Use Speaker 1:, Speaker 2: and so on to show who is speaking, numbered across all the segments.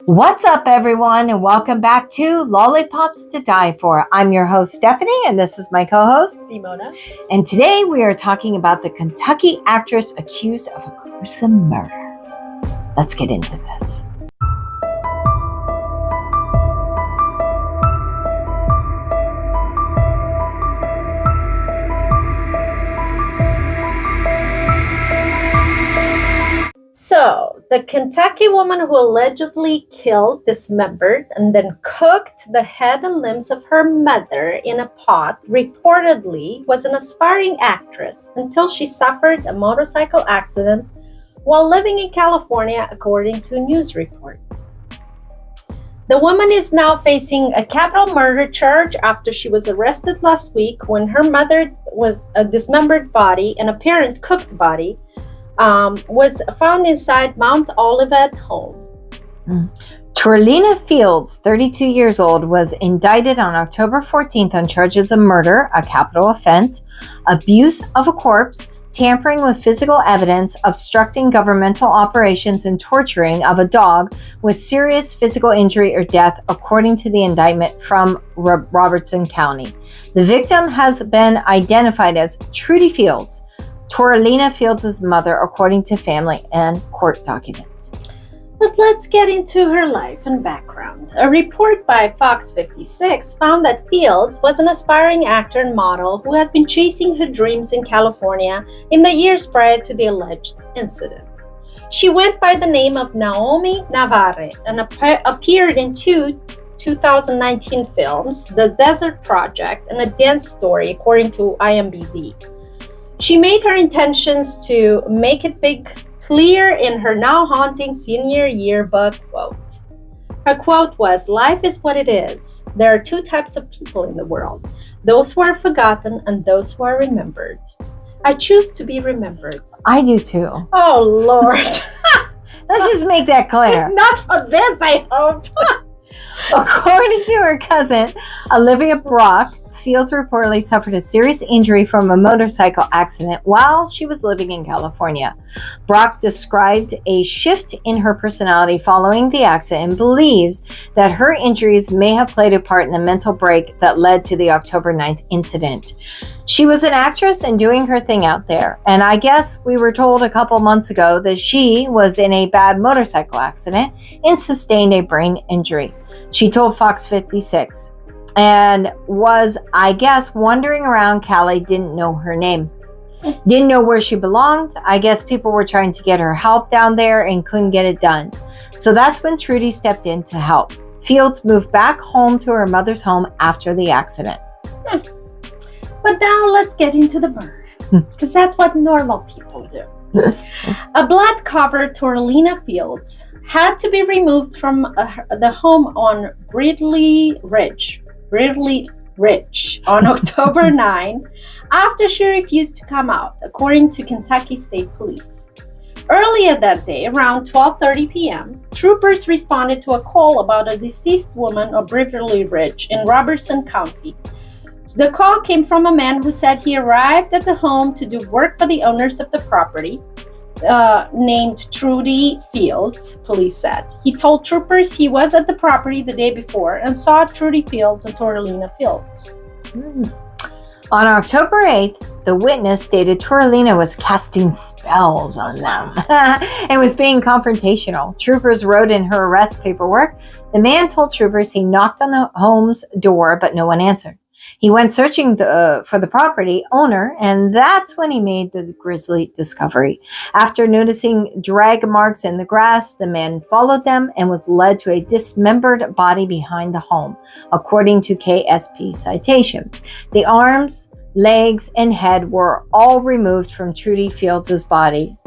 Speaker 1: What's up, everyone, and welcome back to Lollipops to Die For. I'm your host, Stephanie, and this is my co-host,
Speaker 2: Simona.
Speaker 1: And today we are talking about the Kentucky actress accused of a gruesome murder. Let's get into this.
Speaker 2: So, the Kentucky woman who allegedly killed, dismembered, and then cooked the head and limbs of her mother in a pot reportedly was an aspiring actress until she suffered a motorcycle accident while living in California, according to a news report. The woman is now facing a capital murder charge after she was arrested last week when her mother was a dismembered body, an apparent cooked body, was found inside Mount Olivet home.
Speaker 1: Torlina Fields, 32 years old, was indicted on October 14th on charges of murder, a capital offense, abuse of a corpse, tampering with physical evidence, obstructing governmental operations, and torturing of a dog with serious physical injury or death, according to the indictment from Robertson County. The victim has been identified as Trudy Fields, Torlina Fields' mother, according to family and court documents.
Speaker 2: But let's get into her life and background. A report by Fox 56 found that Fields was an aspiring actor and model who has been chasing her dreams in California in the years prior to the alleged incident. She went by the name of Naomi Navarre and appeared in two 2019 films, The Desert Project and A Dance Story, according to IMDb. She made her intentions to make it big clear in her now haunting senior yearbook quote. Her quote was, "Life is what it is. There are two types of people in the world, those who are forgotten and those who are remembered. I choose to be remembered."
Speaker 1: I do too.
Speaker 2: Oh, Lord.
Speaker 1: Let's just make that clear.
Speaker 2: Not for this, I hope.
Speaker 1: According to her cousin, Olivia Brock, Fields reportedly suffered a serious injury from a motorcycle accident while she was living in California. Brock described a shift in her personality following the accident and believes that her injuries may have played a part in the mental break that led to the October 9th incident. She was an actress and doing her thing out there, and I guess we were told a couple months ago that she was in a bad motorcycle accident and sustained a brain injury. She told Fox 56. And was, I guess, wandering around Cali, didn't know her name. Didn't know where she belonged. I guess people were trying to get her help down there and couldn't get it done. So that's when Trudy stepped in to help. Fields moved back home to her mother's home after the accident.
Speaker 2: But now let's get into the murder, because that's what normal people do. A blood-covered Torlina Fields had to be removed from the home on Gridley Ridge on October 9 after she refused to come out, according to Kentucky State Police. Earlier that day, around 12:30 p.m., troopers responded to a call about a deceased woman on Gridley Ridge in Robertson County. The call came from a man who said he arrived at the home to do work for the owners of the property, named Trudy Fields, police said. He told troopers he was at the property the day before and saw Trudy Fields and Torlina Fields.
Speaker 1: On October 8th, the witness stated Torlina was casting spells on them and was being confrontational. Troopers wrote in her arrest paperwork. The man told troopers he knocked on the home's door, but no one answered. He went searching for the property owner, and that's when he made the grisly discovery. After noticing drag marks in the grass, the man followed them and was led to a dismembered body behind the home, according to KSP citation. The arms, legs, and head were all removed from Trudy Fields' body.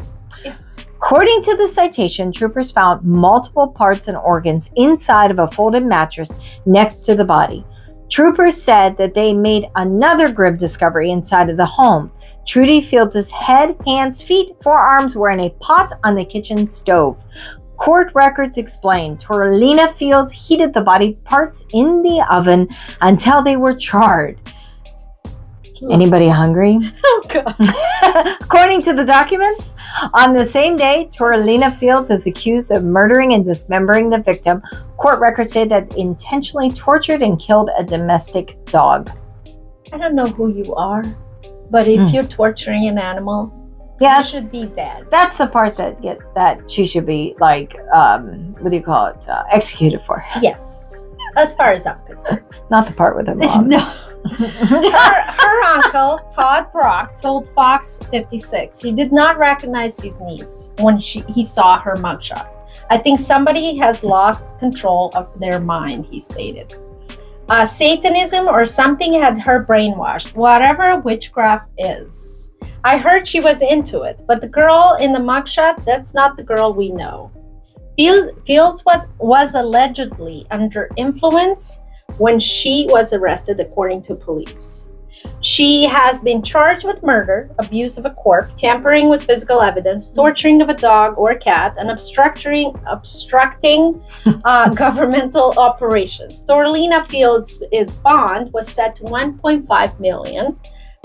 Speaker 1: According to the citation, troopers found multiple parts and organs inside of a folded mattress next to the body. Troopers said that they made another grim discovery inside of the home. Trudy Fields' head, hands, feet, forearms were in a pot on the kitchen stove. Court records explain Torlina Fields heated the body parts in the oven until they were charred. Anybody hungry?
Speaker 2: Oh, God.
Speaker 1: According to the documents, on the same day, Toralina Fields is accused of murdering and dismembering the victim. Court records say that intentionally tortured and killed a domestic dog.
Speaker 2: I don't know who you are, but if you're torturing an animal, you should be dead.
Speaker 1: That's the part that she should be like, what do you call it? Executed for.
Speaker 2: Yes, as far as I'm concerned.
Speaker 1: Not the part with her mom.
Speaker 2: No. her uncle, Todd Brock, told Fox 56 he did not recognize his niece when he saw her mugshot. I think somebody has lost control of their mind, he stated. Satanism or something had her brainwashed, whatever witchcraft is. I heard she was into it, but the girl in the mugshot, that's not the girl we know. Fields was allegedly under influence when she was arrested, according to police. She has been charged with murder, abuse of a corpse, tampering with physical evidence, torturing of a dog or cat, and obstructing governmental operations. Toralina Fields' bond was set to $1.5 million.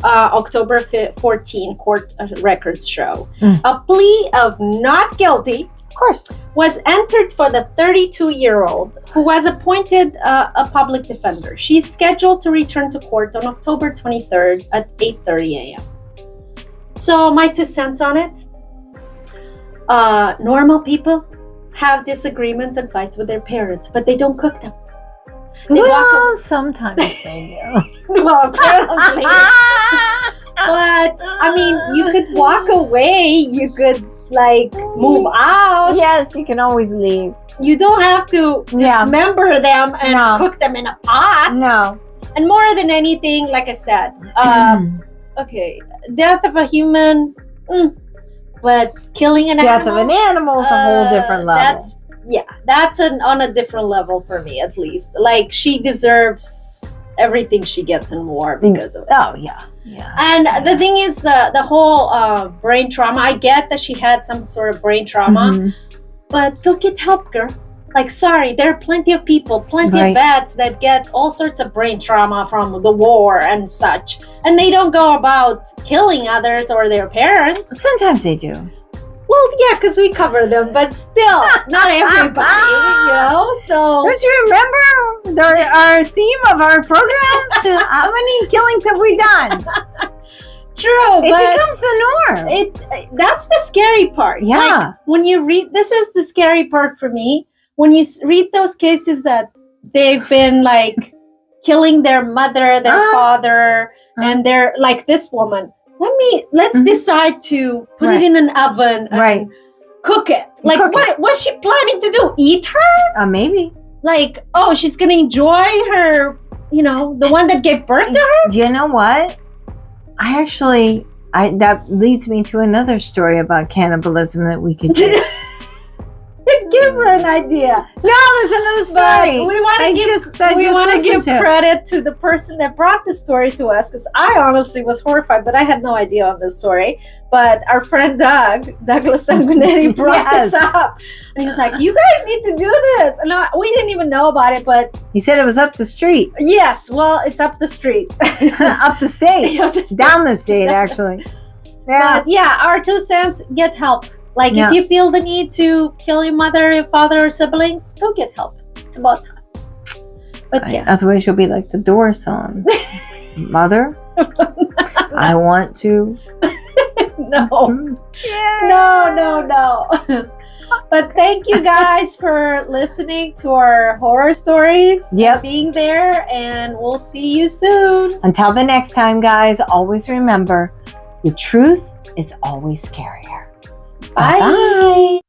Speaker 2: October 14 court records show. A plea of not guilty, of course, was entered for the 32-year-old who was appointed a public defender. She's scheduled to return to court on October 23rd at 8:30 a.m. So my 2 cents on it. Normal people have disagreements and fights with their parents, but they don't cook them.
Speaker 1: Sometimes they do.
Speaker 2: Well, apparently. But, I mean, you could walk away. You could, move out.
Speaker 1: Yes, you can always leave.
Speaker 2: You don't have to dismember them and cook them in a pot.
Speaker 1: No.
Speaker 2: And more than anything, like I said, okay, death of a human, but killing an animal.
Speaker 1: Death of an animal is a whole different level.
Speaker 2: That's on a different level for me, at least. She deserves everything she gets and more because of it.
Speaker 1: Oh, yeah.
Speaker 2: And the thing is, the whole brain trauma, I get that she had some sort of brain trauma, but go get help, girl. Sorry, there are plenty of people, plenty of vets that get all sorts of brain trauma from the war and such, and they don't go about killing others or their parents.
Speaker 1: Sometimes they do.
Speaker 2: Well, yeah, because we cover them, but still, not everybody, so...
Speaker 1: Don't you remember our theme of our program? How many killings have we done?
Speaker 2: True,
Speaker 1: it
Speaker 2: but
Speaker 1: becomes the norm.
Speaker 2: That's the scary part.
Speaker 1: Yeah.
Speaker 2: When you read... This is the scary part for me. When you read those cases that they've been, killing their mother, their father, and they're, this woman... Let's decide to put it in an oven and cook it. What was she planning to do? Eat her?
Speaker 1: Maybe.
Speaker 2: She's going to enjoy her, the one that gave birth to her?
Speaker 1: You know what? That leads me to another story about cannibalism that we could do.
Speaker 2: Give her an idea.
Speaker 1: No, there's another story.
Speaker 2: But we want to give credit to the person that brought the story to us, because I honestly was horrified, but I had no idea on this story. But our friend Douglas Sanguinetti brought this up, and he was like, "You guys need to do this." And we didn't even know about it, but
Speaker 1: he said it was up the street.
Speaker 2: Yes, well, it's up the street,
Speaker 1: up the state, down the state, actually. Yeah,
Speaker 2: but our 2 cents. Get help. If you feel the need to kill your mother, your father, or siblings, go get help. It's about time. But
Speaker 1: otherwise you'll be like the Doors song. Mother, I want to.
Speaker 2: No. No. But thank you guys for listening to our horror stories.
Speaker 1: Yep.
Speaker 2: Being there, and we'll see you soon.
Speaker 1: Until the next time, guys, always remember, the truth is always scarier.
Speaker 2: Bye.